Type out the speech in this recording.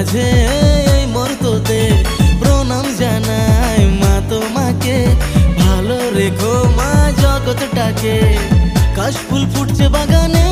মাঝে এই মুহূর্ততে প্রণাম জানাই মা তোমাকে। ভালো রেখো মা জগৎটাকে। কাশফুল ফুটছে বাগানে